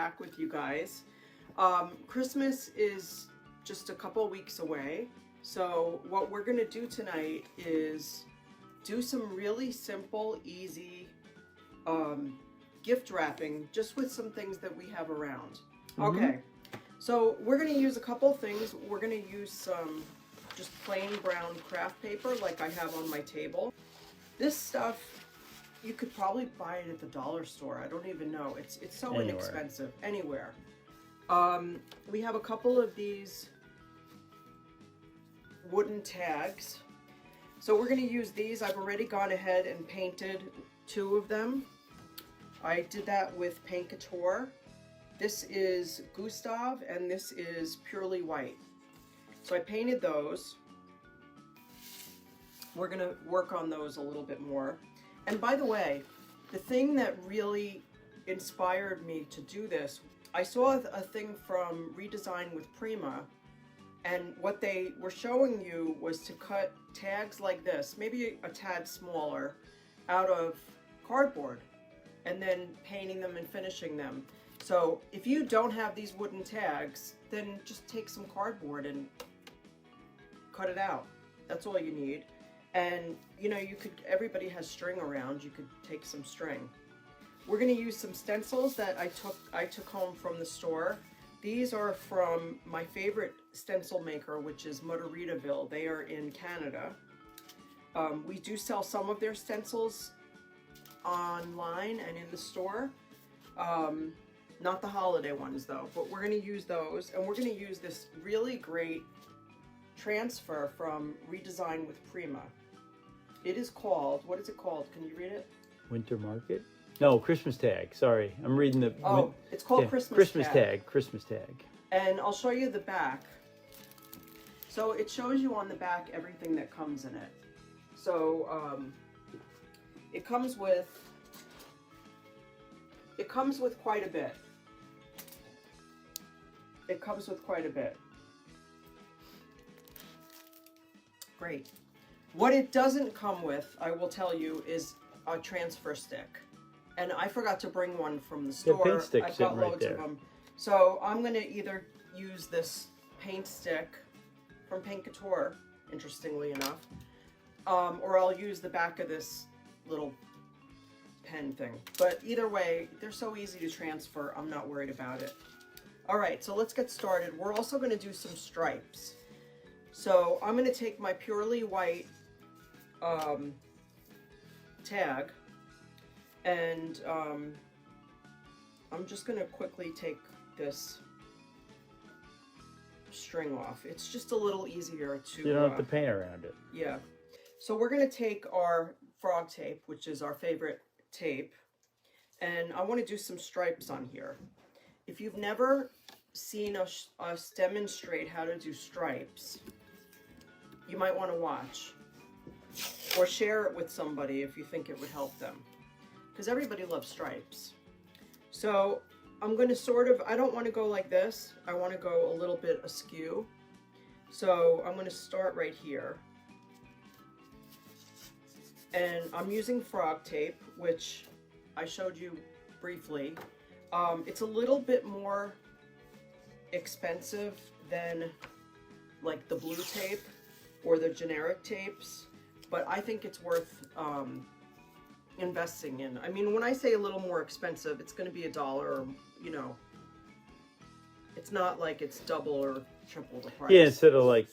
back with you guys. Christmas is just a couple weeks away. So what we're gonna do tonight is do some really simple, easy gift wrapping just with some things that we have around. Okay, so we're gonna use a couple things. We're gonna use some just plain brown craft paper like I have on my table. This stuff, you could probably buy it at the dollar store. I don't even know. It's so Anywhere. Inexpensive. Anywhere. We have a couple of these wooden tags. So we're going to use these. I've already gone ahead and painted 2 of them. I did that with Paint Couture. This is Gustav and this is Purely White. So I painted those. We're going to work on those a little bit more. And by the way, the thing that really inspired me to do this, I saw a thing from Redesign with Prima, and what they were showing you was to cut tags like this, maybe a tad smaller, out of cardboard, and then painting them and finishing them. So if you don't have these wooden tags, then just take some cardboard and cut it out. That's all you need. And you know, everybody has string around, you could take some string. We're going to use some stencils that I took home from the store. These are from my favorite stencil maker, which is Margaritaville. They are in Canada. We do sell some of their stencils online and in the store. Not the holiday ones though, but we're going to use those, and we're going to use this really great transfer from Redesign with Prima. It is called, what is it called? Can you read it? Winter Market? No, Christmas Tag. Sorry, I'm reading the... Oh, it's called Christmas Tag. Christmas Tag. And I'll show you the back. So it shows you on the back everything that comes in it. So it comes with quite a bit. It comes with quite a bit. Great. What it doesn't come with, I will tell you, is a transfer stick. And I forgot to bring one from the store. Paint stick I've sitting got right loads there. of them. So I'm going to either use this paint stick from Paint Couture, interestingly enough, or I'll use the back of this little pen thing. But either way, they're so easy to transfer, I'm not worried about it. All right, so let's get started. We're also going to do some stripes. So I'm going to take my Purely White tag, and I'm just going to quickly take this string off. It's just a little easier to... You don't have to paint around it. Yeah. So we're going to take our frog tape, which is our favorite tape, and I want to do some stripes on here. If you've never seen us demonstrate how to do stripes, you might want to watch or share it with somebody if you think it would help them, because everybody loves stripes. So I'm going to sort of, I don't want to go like this, I want to go a little bit askew. So I'm going to start right here, and I'm using frog tape, which I showed you briefly. It's a little bit more expensive than like the blue tape or the generic tapes, but I think it's worth investing in. I mean, when I say a little more expensive, it's going to be $1, or, you know, it's not like it's double or triple the price. Yeah, instead of like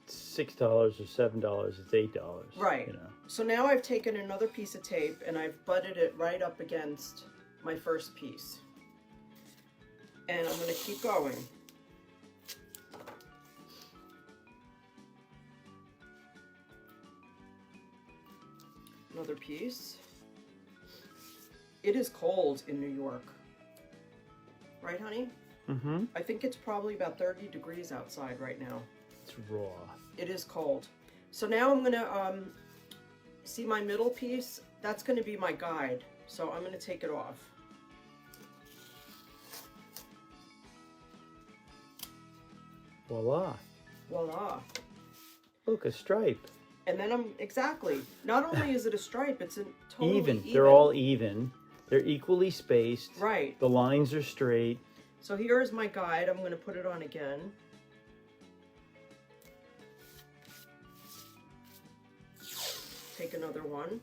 $6 or $7, it's $8. Right. You know. So now I've taken another piece of tape and I've butted it right up against my first piece. And I'm going to keep going. Another piece. It is cold in New York. Right, honey? Mm-hmm. I think it's probably about 30 degrees outside right now. It's raw. It is cold. So now I'm going to see my middle piece. That's going to be my guide. So I'm going to take it off. Voila. Voila. Look, a stripe. And then exactly. Not only is it a stripe, it's a totally Even. They're all even. They're equally spaced. Right. The lines are straight. So here is my guide. I'm going to put it on again. Take another one.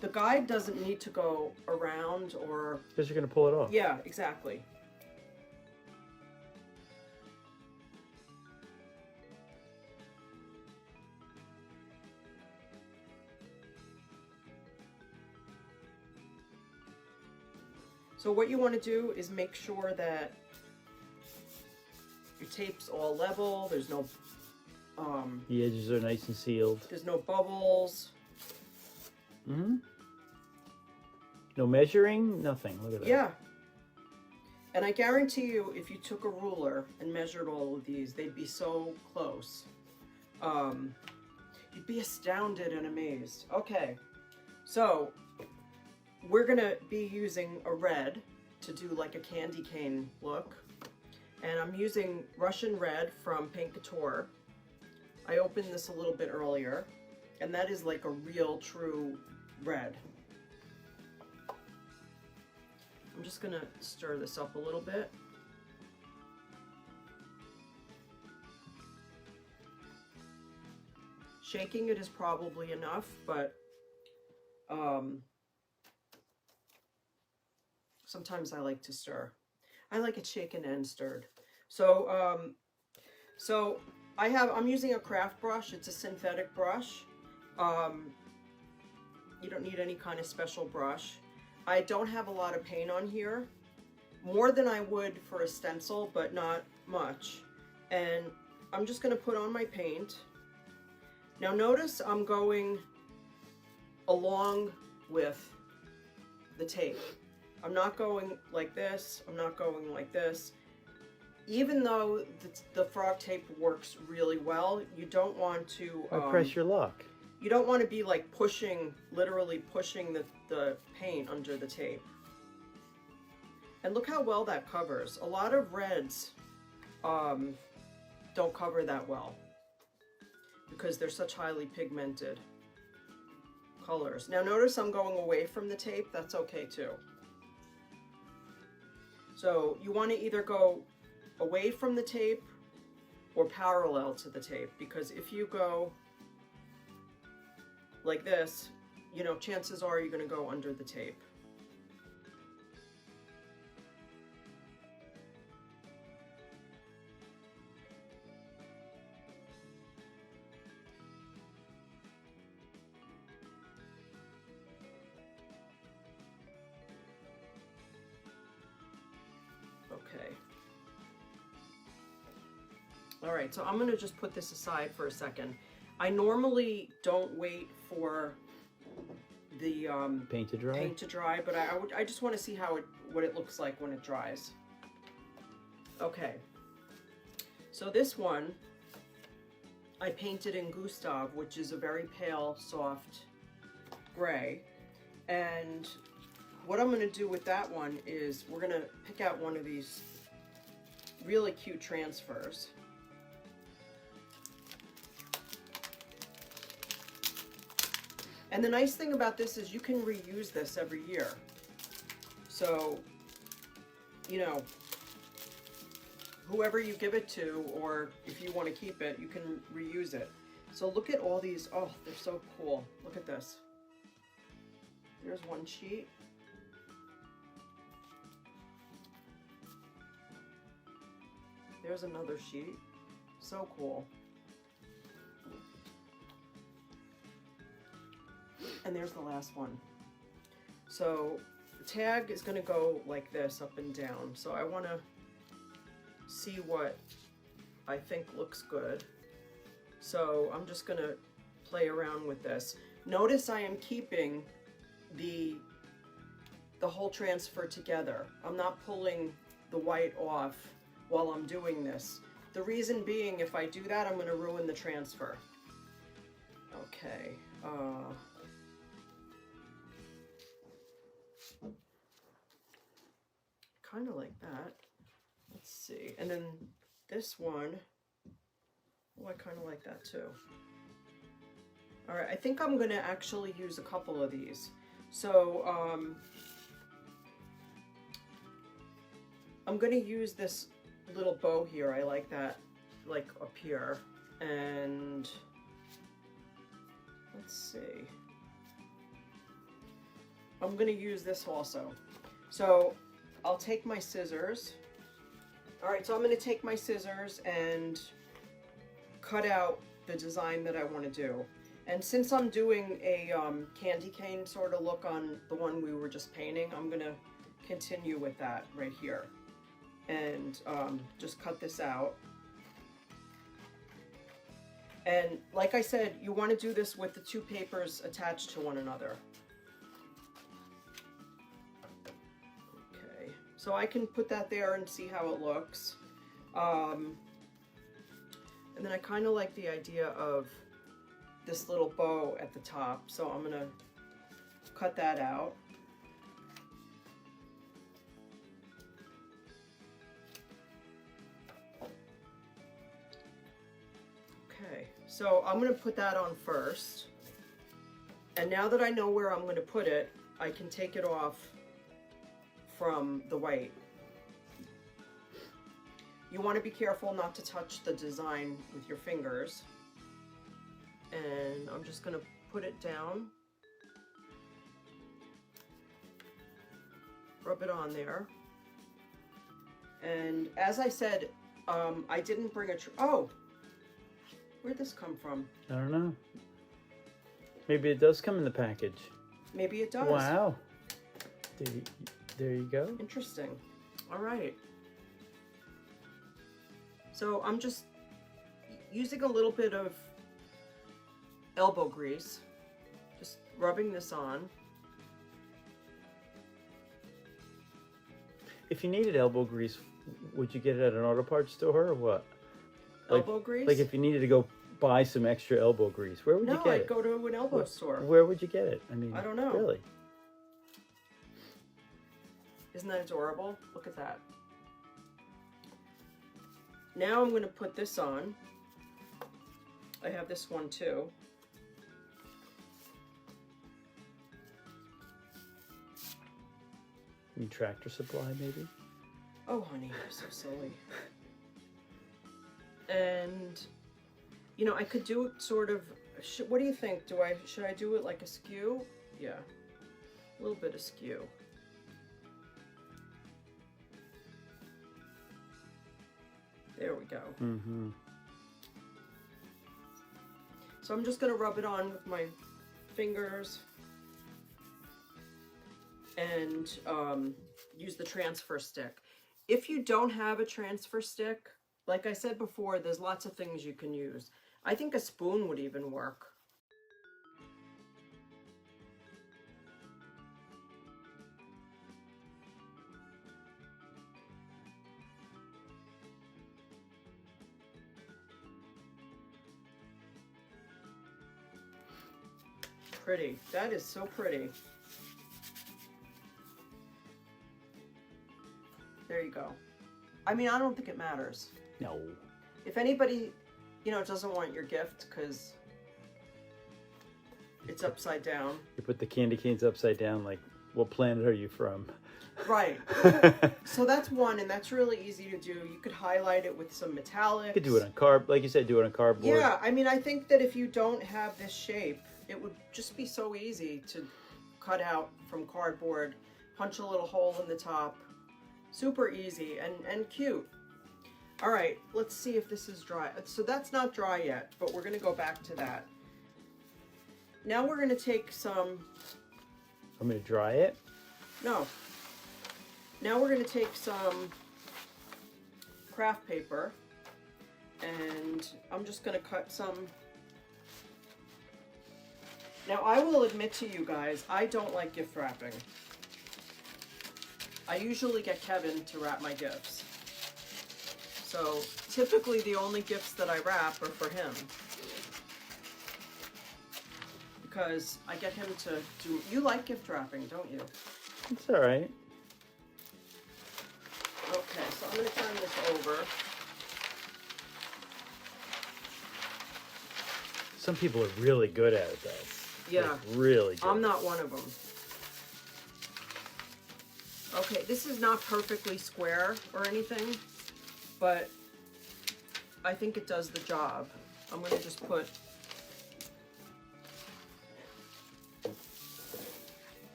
The guide doesn't need to go around or... Because you're going to pull it off. Yeah, exactly. So what you want to do is make sure that your tape's all level. There's no the edges are nice and sealed. There's no bubbles. Mm-hmm. No measuring, nothing. Look at that. Yeah. And I guarantee you, if you took a ruler and measured all of these, they'd be so close. You'd be astounded and amazed. Okay, so we're gonna be using a red to do like a candy cane look. And I'm using Russian red from Paint Couture. I opened this a little bit earlier, and that is like a real true red. I'm just gonna stir this up a little bit. Shaking it is probably enough, but sometimes I like to stir. I like it shaken and stirred. So, I'm using a craft brush. It's a synthetic brush. You don't need any kind of special brush. I don't have a lot of paint on here, more than I would for a stencil, but not much. And I'm just gonna put on my paint. Now notice I'm going along with the tape. I'm not going like this, I'm not going like this. Even though the frog tape works really well, you don't want to... press your luck. You don't want to be like pushing, literally pushing the paint under the tape. And look how well that covers. A lot of reds don't cover that well because they're such highly pigmented colors. Now notice I'm going away from the tape. That's okay too. So you want to either go away from the tape or parallel to the tape, because if you go like this, you know, chances are you're going to go under the tape. Okay. All right, so I'm going to just put this aside for a second. I normally don't wait for the paint to dry, but I just want to see what it looks like when it dries. Okay, so this one I painted in Gustav, which is a very pale, soft gray. And what I'm going to do with that one is we're going to pick out one of these really cute transfers. And the nice thing about this is you can reuse this every year. So, you know, whoever you give it to, or if you want to keep it, you can reuse it. So look at all these. Oh, they're so cool. Look at this. There's one sheet. There's another sheet. So cool. And there's the last one. So the tag is going to go like this, up and down. So I want to see what I think looks good. So I'm just going to play around with this. Notice I am keeping the whole transfer together. I'm not pulling the white off while I'm doing this. The reason being, if I do that, I'm going to ruin the transfer. Okay. Kind of like that. Let's see. And then this one, oh, I kind of like that too. All right, I think I'm going to actually use a couple of these. So I'm going to use this little bow here. I like that, like up here. And let's see. I'm going to use this also. So I'll take my scissors. All right, so I'm going to take my scissors and cut out the design that I want to do. And since I'm doing a candy cane sort of look on the one we were just painting, I'm going to continue with that right here. And just cut this out. And like I said, you want to do this with the two papers attached to one another. Okay, so I can put that there and see how it looks. And then I kind of like the idea of this little bow at the top, so I'm gonna cut that out. Okay, so I'm gonna put that on first. And now that I know where I'm gonna put it, I can take it off from the white. You want to be careful not to touch the design with your fingers. And I'm just going to put it down. Rub it on there. And as I said, I didn't bring a... Oh! Where'd this come from? I don't know. Maybe it does come in the package. Maybe it does. Wow. There you go. Interesting. All right. So I'm just using a little bit of elbow grease, just rubbing this on. If you needed elbow grease, would you get it at an auto parts store or what? Elbow grease? Like if you needed to go buy some extra elbow grease, where would you get it? No, I'd go to an elbow store. Where would you get it? I mean, I don't know. Really? Isn't that adorable? Look at that. Now I'm going to put this on. I have this one too. You mean Tractor Supply, maybe? Oh, honey, you're so silly. And, you know, I could do it sort of... what do you think? Should I do it like a skew? Yeah, a little bit askew. There we go. Mm-hmm. So I'm just going to rub it on with my fingers and use the transfer stick. If you don't have a transfer stick, like I said before, there's lots of things you can use. I think a spoon would even work. Pretty. That is so pretty. There you go. I mean, I don't think it matters. No. If anybody, you know, doesn't want your gift because it's upside down. You put the candy canes upside down, like, what planet are you from? Right. So that's one, and that's really easy to do. You could highlight it with some metallics. You could do it on like you said, do it on cardboard. Yeah, I mean, I think that if you don't have this shape, it would just be so easy to cut out from cardboard, punch a little hole in the top. Super easy and cute. All right, let's see if this is dry. So that's not dry yet, but we're gonna go back to that. Now we're gonna take some... I'm gonna dry it? No. Now we're gonna take some craft paper, and I'm just gonna cut some... Now I will admit to you guys, I don't like gift wrapping. I usually get Kevin to wrap my gifts. So typically the only gifts that I wrap are for him. Because I get him to do... You like gift wrapping, don't you? It's all right. Okay, so I'm going to turn this over. Some people are really good at it, though. Yeah. Like, really good. I'm not one of them. Okay, this is not perfectly square or anything, but I think it does the job. I'm gonna just put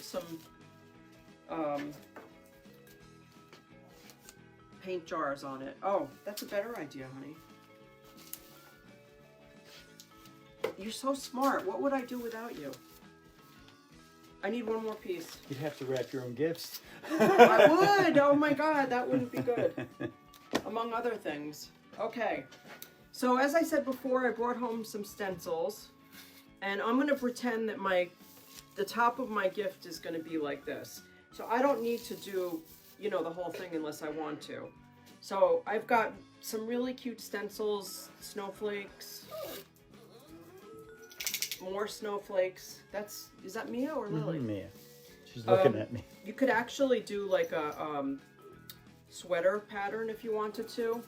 some paint jars on it. Oh, that's a better idea, honey. You're so smart. What would I do without you? I need one more piece. You'd have to wrap your own gifts. I would. Oh my God, that wouldn't be good. Among other things. Okay. So as I said before, I brought home some stencils, and I'm going to pretend that the top of my gift is going to be like this. So I don't need to do, you know, the whole thing unless I want to. So I've got some really cute stencils, snowflakes, more snowflakes. Is that Mia or Lily? Mia. She's looking at me. You could actually do like a sweater pattern if you wanted to.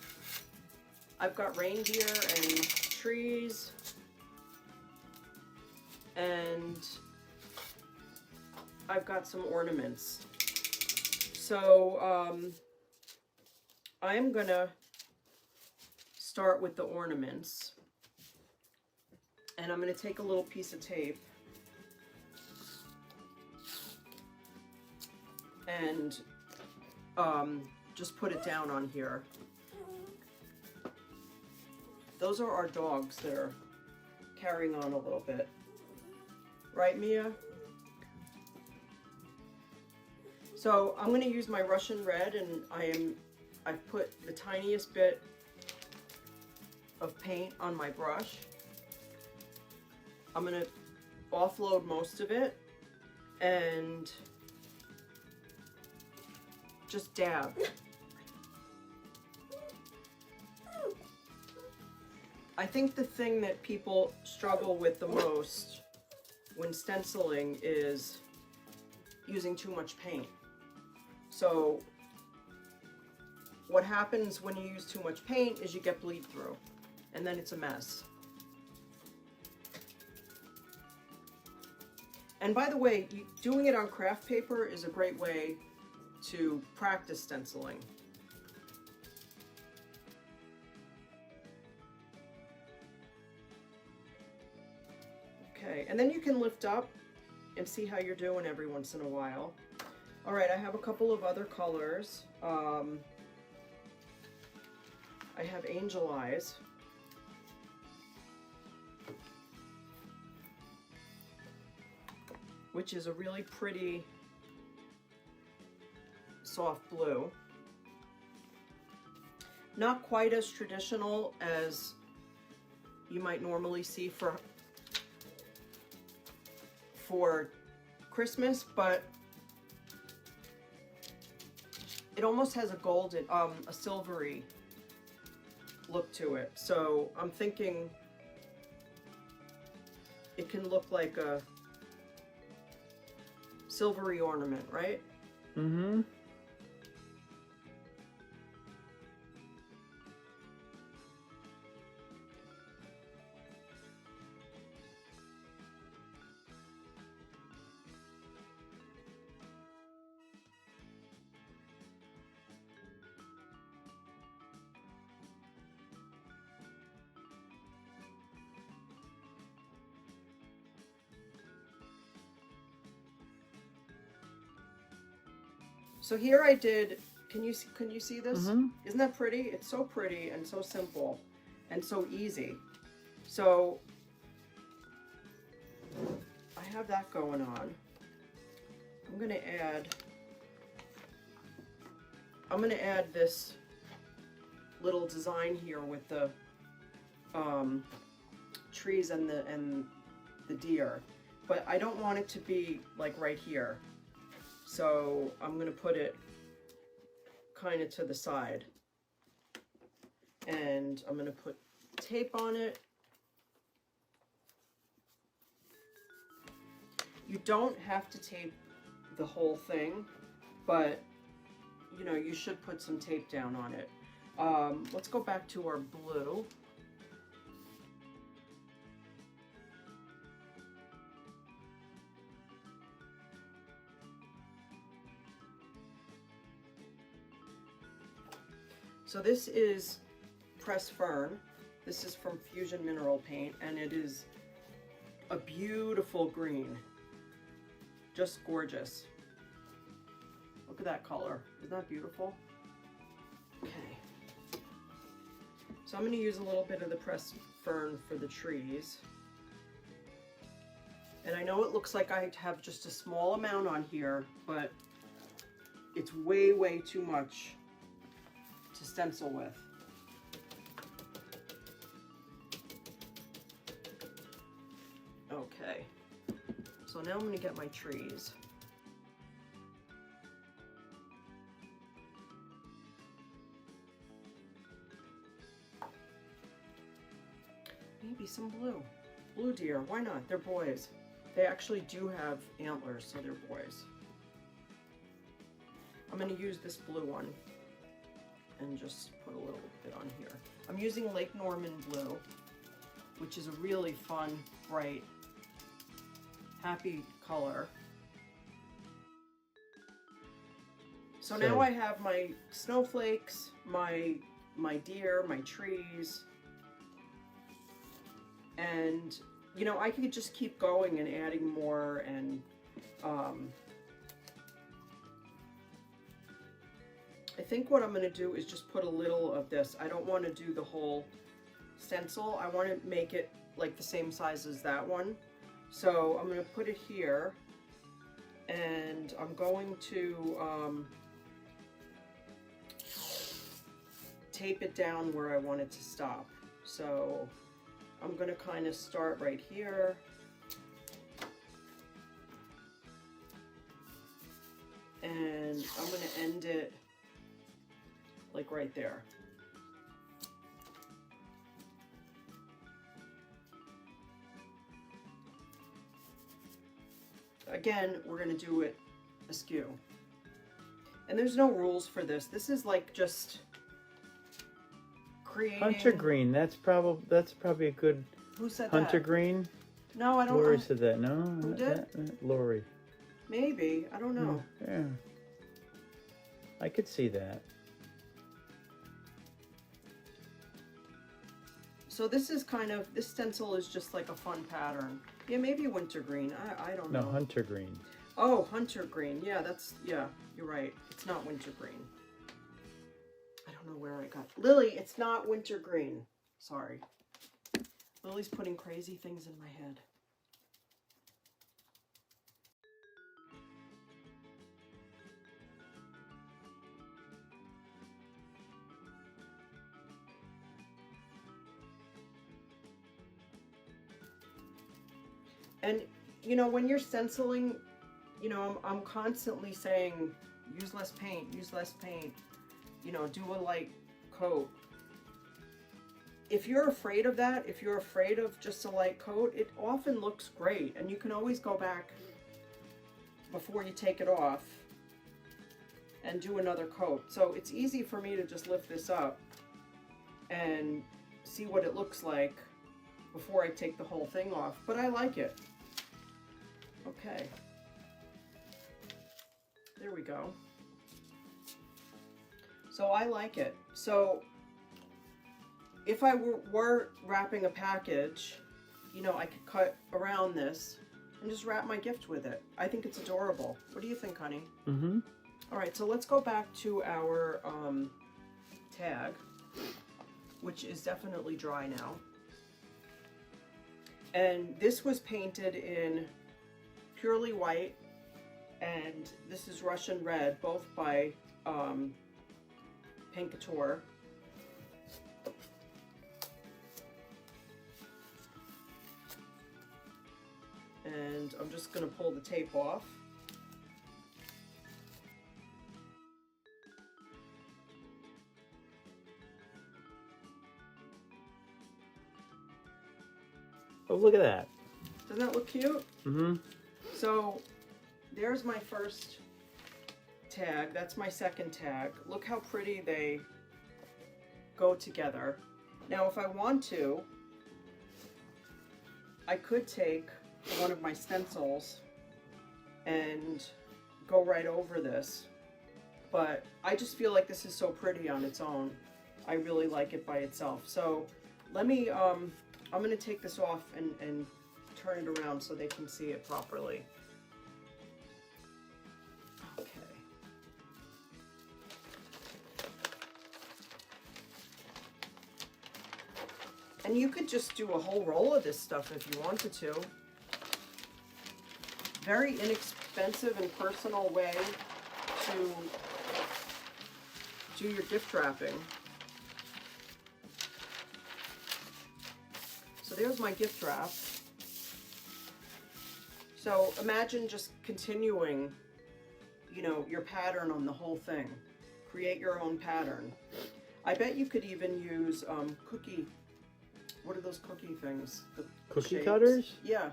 I've got reindeer and trees, and I've got some ornaments. So I'm gonna start with the ornaments, and I'm gonna take a little piece of tape and just put it down on here. Those are our dogs that are carrying on a little bit. Right, Mia? So I'm going to use my Russian red, and I've put the tiniest bit of paint on my brush. I'm going to offload most of it and just dab. I think the thing that people struggle with the most when stenciling is using too much paint. So what happens when you use too much paint is you get bleed through, and then it's a mess. And by the way, doing it on craft paper is a great way to practice stenciling. Okay, and then you can lift up and see how you're doing every once in a while. All right, I have a couple of other colors. I have angel eyes. Which is a really pretty soft blue. Not quite as traditional as you might normally see for Christmas, but it almost has a golden, a silvery look to it. So I'm thinking it can look like a silvery ornament, right? Mm-hmm. So here I did, can you see this? Mm-hmm. Isn't that pretty? It's so pretty and so simple and so easy. So I have that going on. I'm gonna add this little design here with the trees and the deer, but I don't want it to be like right here. So I'm going to put it kind of to the side, and I'm going to put tape on it. You don't have to tape the whole thing, but you know, you should put some tape down on it. Let's go back to our blue. So this is pressed fern. This is from Fusion Mineral Paint, and it is a beautiful green. Just gorgeous. Look at that color. Isn't that beautiful? Okay. So I'm going to use a little bit of the pressed fern for the trees. And I know it looks like I have just a small amount on here, but it's way, way too much to stencil with. Okay. So now I'm going to get my trees. Maybe some blue. Blue deer, why not? They're boys. They actually do have antlers, so they're boys. I'm going to use this blue one and just put a little bit on here. I'm using Lake Norman blue, which is a really fun, bright, happy color. So now I have my snowflakes, my deer, my trees, and you know, I could just keep going and adding more, and I think what I'm going to do is just put a little of this. I don't want to do the whole stencil. I want to make it like the same size as that one. So I'm going to put it here, and I'm going to tape it down where I want it to stop. So I'm going to kind of start right here. And I'm going to end it like right there. Again, we're going to do it askew. And there's no rules for this. This is like just creating... Hunter green. That's probably a good... Who said Hunter that? green? No, I don't know. Lori said that. No? Who did? Lori. Maybe. I don't know. Yeah. I could see that. So this is kind of, this stencil is just like a fun pattern. Yeah, maybe wintergreen. I don't know. No, hunter green. Oh, hunter green. Yeah, yeah, you're right. It's not wintergreen. I don't know where I got... Lily, it's not wintergreen. Sorry. Lily's putting crazy things in my head. And, you know, when you're stenciling, you know, I'm constantly saying, use less paint, you know, do a light coat. If you're afraid of that, if you're afraid of just a light coat, it often looks great. And you can always go back before you take it off and do another coat. So it's easy for me to just lift this up and see what it looks like before I take the whole thing off. But I like it. Okay, there we go. So I like it. So if I were wrapping a package, you know, I could cut around this and just wrap my gift with it. I think it's adorable. What do you think, honey? Mm-hmm. All right, so let's go back to our tag, which is definitely dry now. And this was painted in purely white, and this is Russian red, both by Paint Couture. And I'm just going to pull the tape off. Oh, look at that. Doesn't that look cute? Mm-hmm. So there's my first tag. That's my second tag. Look how pretty they go together. Now, if I want to, I could take one of my stencils and go right over this, but I just feel like this is so pretty on its own. I really like it by itself. So let me, I'm going to take this off and turn it around so they can see it properly. Okay. And you could just do a whole roll of this stuff if you wanted to. Very inexpensive and personal way to do your gift wrapping. So there's my gift wrap. So imagine just continuing, you know, your pattern on the whole thing. Create your own pattern. I bet you could even use what are those cookie things? The Cookie shapes. cutters? Yeah.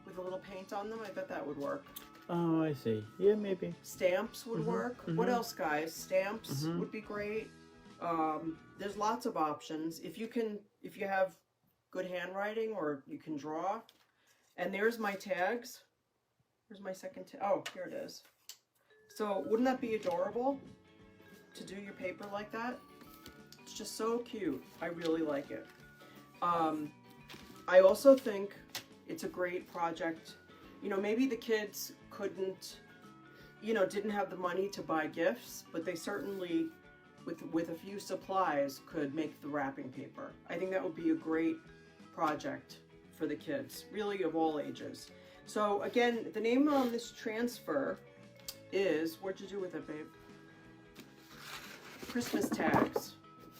With a little paint on them, I bet that would work. Oh, I see. Yeah, maybe. Stamps would work. What else, guys? Stamps would be great. There's lots of options. If you have good handwriting or you can draw. And there's my tags. Here's my second tag. Oh, here it is. So wouldn't that be adorable to do your paper like that? It's just so cute. I really like it. I also think it's a great project. You know, maybe the kids couldn't, you know, didn't have the money to buy gifts, but they certainly, with a few supplies, could make the wrapping paper. I think that would be a great project for the kids, really of all ages. So again, the name on this transfer is, what'd you do with it, babe? Christmas tags.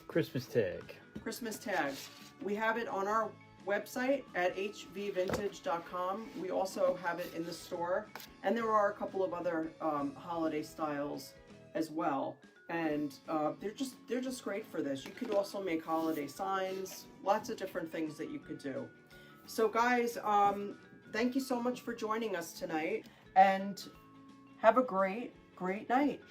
Christmas tag. Christmas tags. We have it on our website at hvvintage.com. We also have it in the store, and there are a couple of other holiday styles as well. And they're just great for this. You could also make holiday signs, lots of different things that you could do. So guys, thank you so much for joining us tonight, and have a great night.